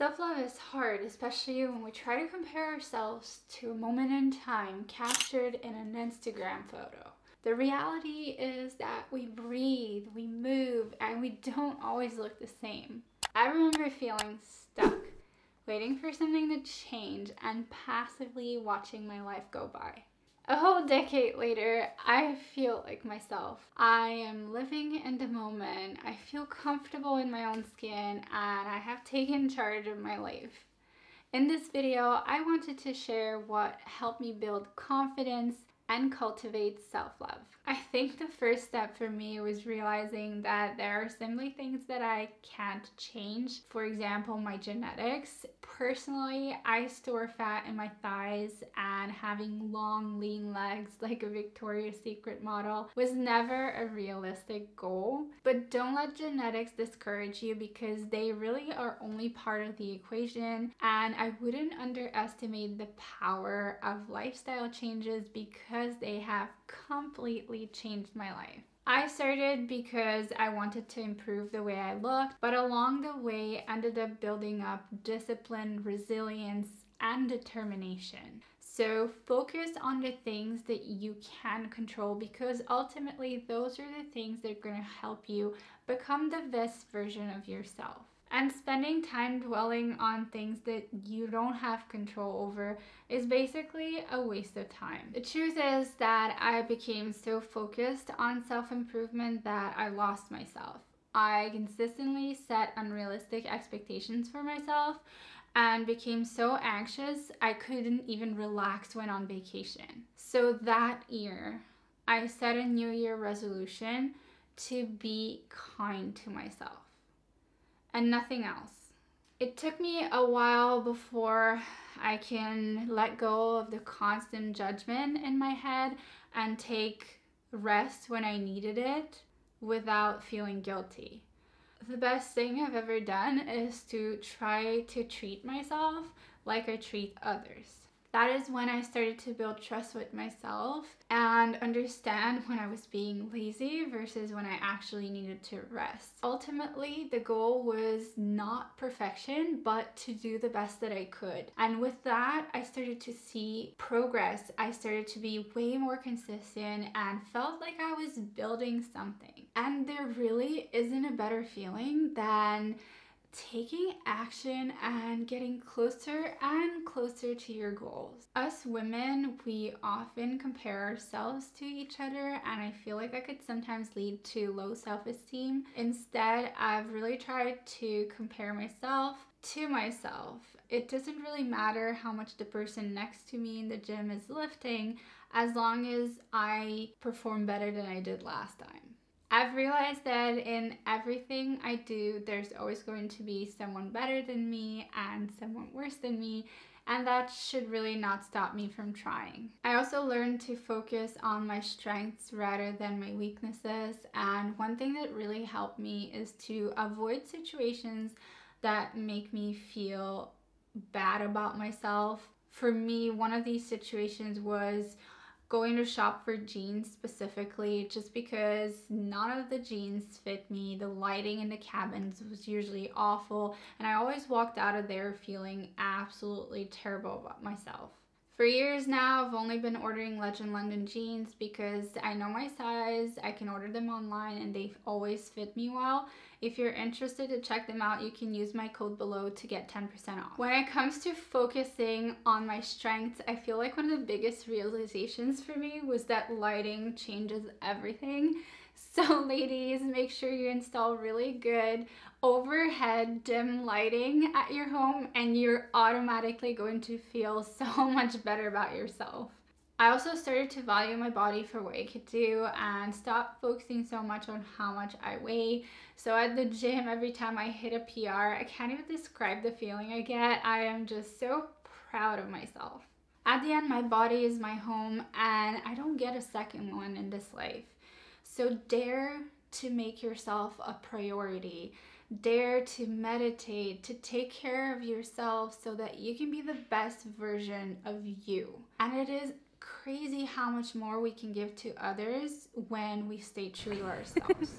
Self-love is hard, especially when we try to compare ourselves to a moment in time captured in an Instagram photo. The reality is that we breathe, we move, and we don't always look the same. I remember feeling stuck, waiting for something to change and passively watching my life go by. A whole decade later, I feel like myself. I am living in the moment. I feel comfortable in my own skin, and I have taken charge of my life. In this video, I wanted to share what helped me build confidence and cultivate self-love. I think the first step for me was realizing that there are simply things that I can't change. For example, my genetics. Personally, I store fat in my thighs, and having long, lean legs like a Victoria's Secret model was never a realistic goal. But don't let genetics discourage you, because they really are only part of the equation, and I wouldn't underestimate the power of lifestyle changes because they have completely changed my life. I started because I wanted to improve the way I looked, but along the way ended up building up discipline, resilience, and determination. So focus on the things that you can control, because ultimately those are the things that are going to help you become the best version of yourself. And spending time dwelling on things that you don't have control over is basically a waste of time. The truth is that I became so focused on self-improvement that I lost myself. I consistently set unrealistic expectations for myself and became so anxious I couldn't even relax when on vacation. So that year, I set a New Year resolution to be kind to myself and nothing else. It took me a while before I can let go of the constant judgment in my head and take rest when I needed it without feeling guilty. The best thing I've ever done is to try to treat myself like I treat others. That is when I started to build trust with myself and understand when I was being lazy versus when I actually needed to rest. Ultimately, the goal was not perfection, but to do the best that I could. And with that, I started to see progress. I started to be way more consistent and felt like I was building something. And there really isn't a better feeling than taking action and getting closer and closer to your goals. Us women, we often compare ourselves to each other, and I feel like that could sometimes lead to low self-esteem. Instead, I've really tried to compare myself to myself. It doesn't really matter how much the person next to me in the gym is lifting, as long as I perform better than I did last time. I've realized that in everything I do, there's always going to be someone better than me and someone worse than me, and that should really not stop me from trying. I also learned to focus on my strengths rather than my weaknesses, and one thing that really helped me is to avoid situations that make me feel bad about myself. For me, one of these situations was going to shop for jeans specifically, just because none of the jeans fit me. The lighting in the cabins was usually awful, and I always walked out of there feeling absolutely terrible about myself. For years now, I've only been ordering Legend London jeans because I know my size, I can order them online, and they always fit me well. If you're interested to check them out, you can use my code below to get 10% off. When it comes to focusing on my strengths, I feel like one of the biggest realizations for me was that lighting changes everything. So ladies, make sure you install really good overhead dim lighting at your home, and you're automatically going to feel so much better about yourself. I also started to value my body for what it could do and stop focusing so much on how much I weigh. So at the gym, every time I hit a PR, I can't even describe the feeling I get. I am just so proud of myself. At the end, my body is my home, and I don't get a second one in this life. So dare to make yourself a priority. Dare to meditate, to take care of yourself so that you can be the best version of you. And it is crazy how much more we can give to others when we stay true to ourselves.